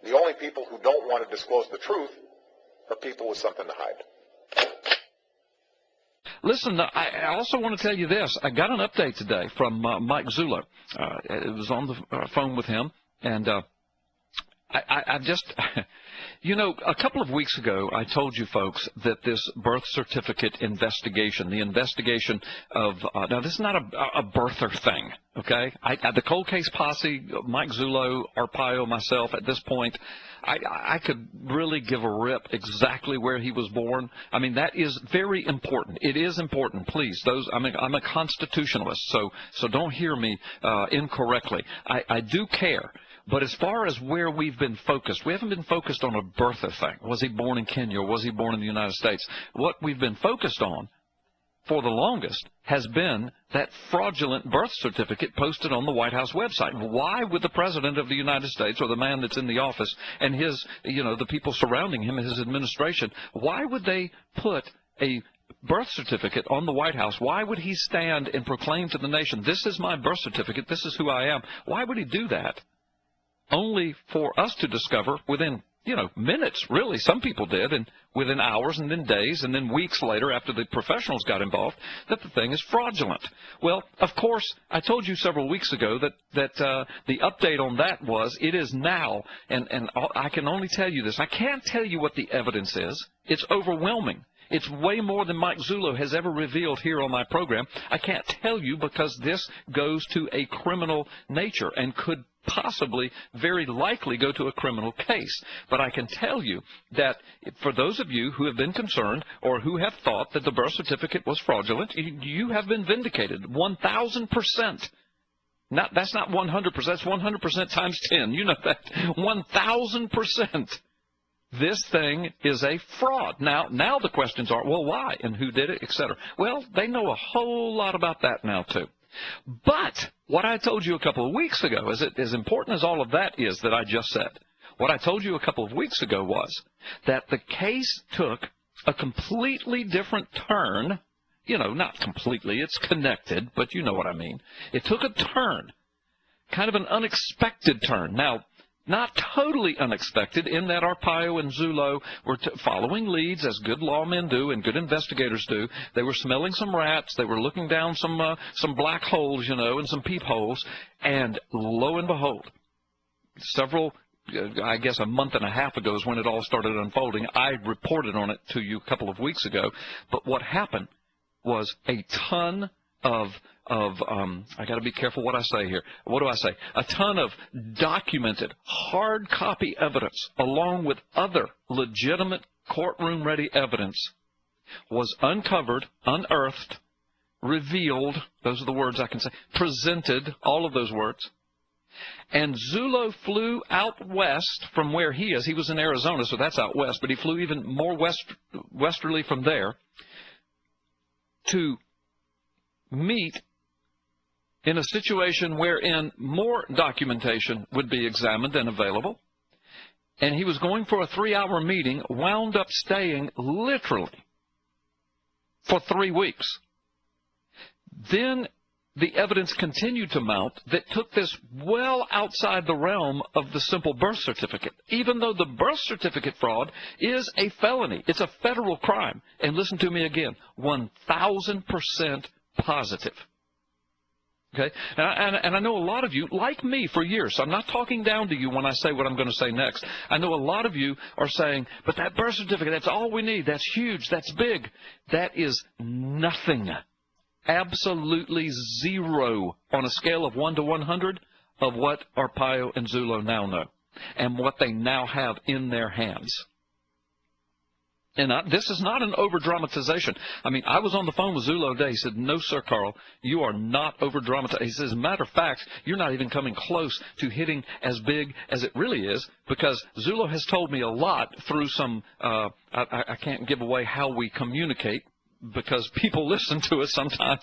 The only people who don't want to disclose the truth are people with something to hide. Listen, I also want to tell you this. I got an update today from Mike Zullo. It was on the phone with him, and I just, you know, a couple of weeks ago, I told you folks that this birth certificate investigation, the investigation of, now this is not a birther thing, okay? The cold case posse, Mike Zullo, Arpaio, myself, at this point, I could really give a rip exactly where he was born. I mean, that is very important. It is important. Please, I'm a constitutionalist, so don't hear me incorrectly. I do care. But as far as where we've been focused, we haven't been focused on a birther thing. Was he born in Kenya or was he born in the United States? What we've been focused on for the longest has been that fraudulent birth certificate posted on the White House website. Why would the President of the United States, or the man that's in the office, and his, you know, the people surrounding him, his administration, why would they put a birth certificate on the White House? Why would he stand and proclaim to the nation, this is my birth certificate, this is who I am? Why would he do that? Only for us to discover within, you know, minutes, really, some people did, and within hours and then days and then weeks later after the professionals got involved, that the thing is fraudulent. Well, of course, I told you several weeks ago that the update on that was it is now, and I can only tell you this. I can't tell you what the evidence is. It's overwhelming. It's way more than Mike Zullo has ever revealed here on my program. I can't tell you because this goes to a criminal nature and could possibly, very likely, go to a criminal case. But I can tell you that for those of you who have been concerned or who have thought that the birth certificate was fraudulent, you have been vindicated 1,000%. That's not 100%. That's 100% times 10. You know that. 1,000%. This thing is a fraud. Now the questions are, well, why and who did it, etc. Well, they know a whole lot about that now, too. But what I told you a couple of weeks ago, as important as all of that is that I just said, what I told you a couple of weeks ago was that the case took a completely different turn. You know, not completely, it's connected, but you know what I mean. It took a turn, kind of an unexpected turn. Now, not totally unexpected in that Arpaio and Zullo were following leads, as good lawmen do and good investigators do. They were smelling some rats. They were looking down some black holes, you know, and some peepholes. And lo and behold, I guess a month and a half ago is when it all started unfolding. I reported on it to you a couple of weeks ago. But what happened was a ton of I got to be careful what I say here. What do I say? A ton of documented, hard copy evidence, along with other legitimate courtroom-ready evidence, was uncovered, unearthed, revealed, those are the words I can say, presented, all of those words. And Zullo flew out west from where he is. He was in Arizona, so that's out west, but he flew even more westerly from there to meet in a situation wherein more documentation would be examined and available. And he was going for a 3-hour meeting, wound up staying literally for 3 weeks. Then the evidence continued to mount that took this well outside the realm of the simple birth certificate, even though the birth certificate fraud is a felony. It's a federal crime. And listen to me again, 1,000% positive. Okay? And I know a lot of you, like me for years, so I'm not talking down to you when I say what I'm going to say next. I know a lot of you are saying, but that birth certificate, that's all we need. That's huge. That's big. That is nothing. Absolutely zero on a scale of 1 to 100 of what Arpaio and Zullo now know and what they now have in their hands. And this is not an over-dramatization. I mean, I was on the phone with Zullo today. He said, no, sir, Carl, you are not over-dramatizing. He says, as a matter of fact, you're not even coming close to hitting as big as it really is, because Zullo has told me a lot through some, I can't give away how we communicate, because people listen to us sometimes.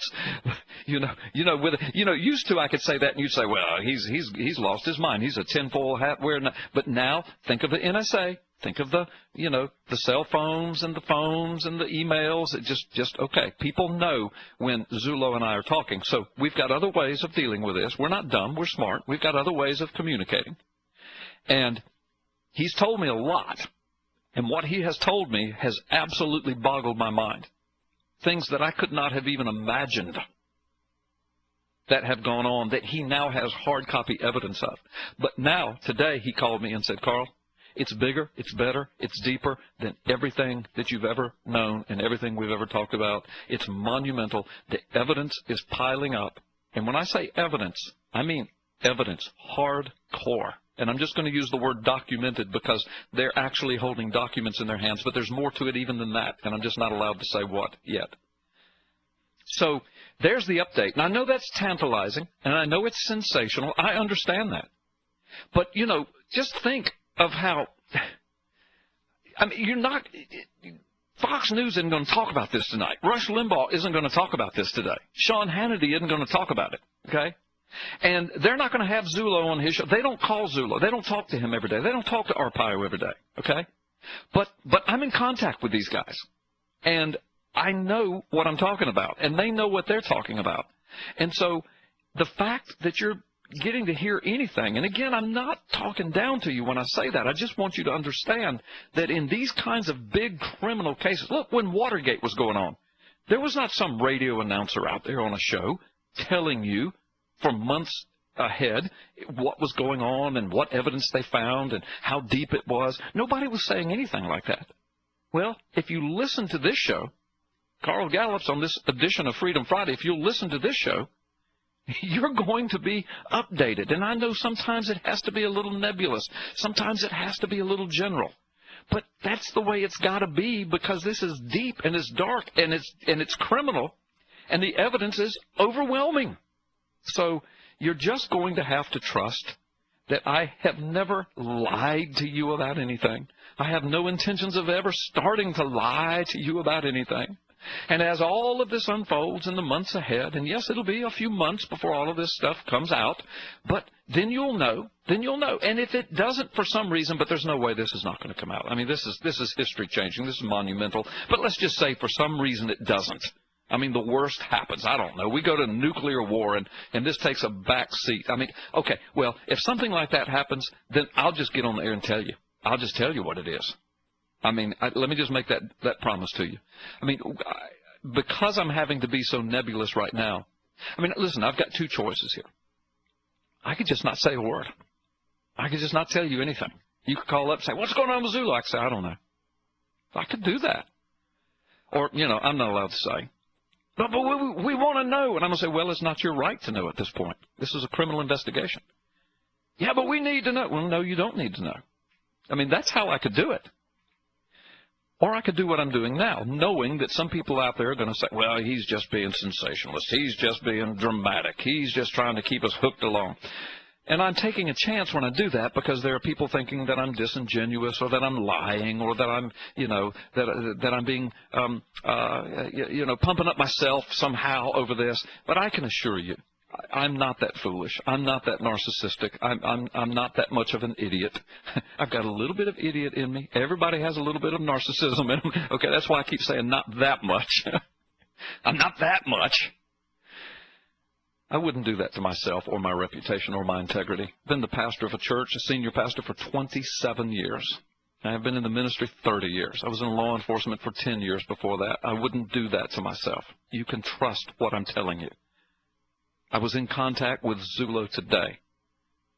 Used to I could say that and you'd say, well, he's lost his mind. He's a tinfoil hat wearing. But now think of the NSA. Think of the cell phones and the emails. It just okay. People know when Zullo and I are talking. So we've got other ways of dealing with this. We're not dumb. We're smart. We've got other ways of communicating. And He's told me a lot, and what he has told me has absolutely boggled my mind. Things that I could not have even imagined that have gone on that he now has hard copy evidence of. But now, today, he called me and said, Carl, it's bigger, it's better, it's deeper than everything that you've ever known and everything we've ever talked about. It's monumental. The evidence is piling up. And when I say evidence, I mean evidence, hardcore. And I'm just going to use the word documented because they're actually holding documents in their hands, but there's more to it even than that, and I'm just not allowed to say what yet. So there's the update. And I know that's tantalizing, and I know it's sensational. I understand that. But, you know, just think of how, I mean, you're not, Fox News isn't going to talk about this tonight. Rush Limbaugh isn't going to talk about this today. Sean Hannity isn't going to talk about it, okay? And they're not going to have Zullo on his show. They don't call Zullo. They don't talk to him every day. They don't talk to Arpaio every day, okay? But I'm in contact with these guys, and I know what I'm talking about, and they know what they're talking about. And so the fact that you're getting to hear anything, and again, I'm not talking down to you when I say that. I just want you to understand that in these kinds of big criminal cases, look, when Watergate was going on, there was not some radio announcer out there on a show telling you for months ahead what was going on and what evidence they found and how deep it was. Nobody was saying anything like that. Well, if you listen to this show, Carl Gallup's on this edition of Freedom Friday, if you'll listen to this show, you're going to be updated. And I know sometimes it has to be a little nebulous. Sometimes it has to be a little general. But that's the way it's got to be because this is deep and it's dark and it's criminal and the evidence is overwhelming. So you're just going to have to trust that I have never lied to you about anything. I have no intentions of ever starting to lie to you about anything. And as all of this unfolds in the months ahead, and yes, it'll be a few months before all of this stuff comes out, but then you'll know. And if it doesn't for some reason, but there's no way this is not going to come out. I mean, this is history changing. This is monumental. But let's just say for some reason it doesn't. I mean, the worst happens. I don't know. We go to nuclear war, and this takes a back seat. I mean, okay, well, if something like that happens, then I'll just get on the air and tell you. I'll just tell you what it is. I mean, let me just make that promise to you. I mean, because I'm having to be so nebulous right now, I mean, listen, I've got two choices here. I could just not say a word. I could just not tell you anything. You could call up and say, what's going on with Zulu? I could say, I don't know. I could do that. Or, you know, I'm not allowed to say. But we want to know. And I'm going to say, well, it's not your right to know at this point. This is a criminal investigation. Yeah, but we need to know. Well, no, you don't need to know. I mean, that's how I could do it. Or I could do what I'm doing now, knowing that some people out there are going to say, well, he's just being sensationalist. He's just being dramatic. He's just trying to keep us hooked along. And I'm taking a chance when I do that because there are people thinking that I'm disingenuous or that I'm lying or that I'm, you know, that I'm being, you know, pumping up myself somehow over this. But I can assure you, I'm not that foolish. I'm not that narcissistic. I'm not that much of an idiot. I've got a little bit of idiot in me. Everybody has a little bit of narcissism in them. Okay, that's why I keep saying not that much. I'm not that much. I wouldn't do that to myself or my reputation or my integrity. Been the pastor of a church, a senior pastor for 27 years. I've been in the ministry 30 years. I was in law enforcement for 10 years before that. I wouldn't do that to myself. You can trust what I'm telling you. I was in contact with Zullo today.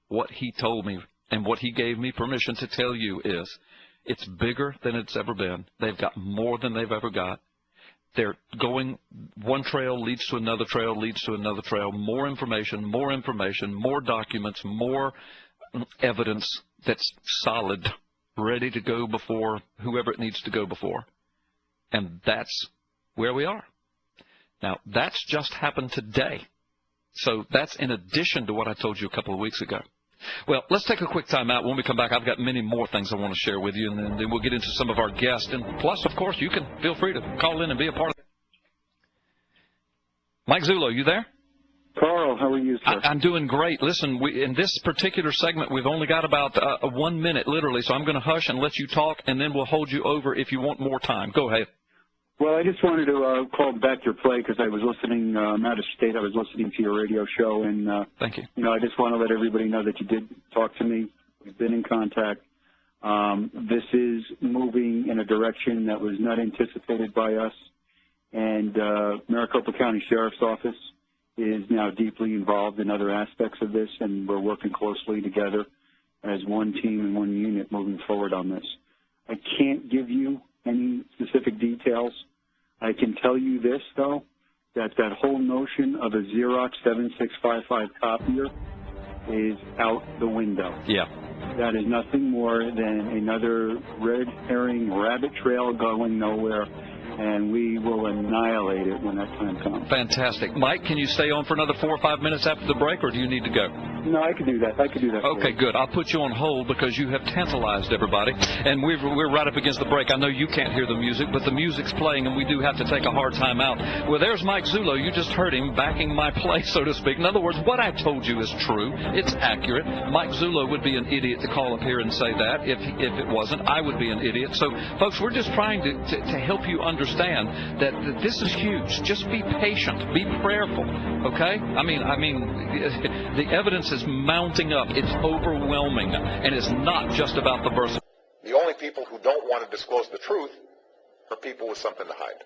What he told me and what he gave me permission to tell you is it's bigger than it's ever been. They've got more than they've ever got. They're going, one trail leads to another trail, leads to another trail, more information, more documents, more evidence that's solid, ready to go before whoever it needs to go before. And that's where we are. Now, that's just happened today. So that's in addition to what I told you a couple of weeks ago. Well, let's take a quick time out. When we come back, I've got many more things I want to share with you, and then we'll get into some of our guests. And plus, of course, you can feel free to call in and be a part of it. Mike Zullo, you there? Carl, how are you, sir? I'm doing great. Listen, in this particular segment, we've only got about 1 minute, literally, so I'm going to hush and let you talk, and then we'll hold you over if you want more time. Go ahead. Well, I just wanted to call back your play because I was listening, I'm out of state. I was listening to your radio show, and thank you. You know, I just want to let everybody know that you did talk to me. We've been in contact. This is moving in a direction that was not anticipated by us, and Maricopa County Sheriff's Office is now deeply involved in other aspects of this, and we're working closely together as one team and one unit moving forward on this. I can't give you any specific details. I can tell you this, though, that whole notion of a Xerox 7655 copier is out the window. Yeah. That is nothing more than another red herring rabbit trail going nowhere, and we will annihilate it when that time comes. Fantastic. Mike, can you stay on for another 4 or 5 minutes after the break, or do you need to go? No, I can do that. I can do that. Okay, good. I'll put you on hold because you have tantalized everybody, and we're right up against the break. I know you can't hear the music, but the music's playing, and we do have to take a hard time out. Well, there's Mike Zullo. You just heard him backing my play, so to speak. In other words, what I told you is true. It's accurate. Mike Zullo would be an idiot to call up here and say that. If it wasn't, I would be an idiot. So, folks, we're just trying to help you understand that this is huge. Just be patient. Be prayerful, okay? I mean, the evidence is mounting up. It's overwhelming, and it's not just about the birth. The only people who don't want to disclose the truth are people with something to hide.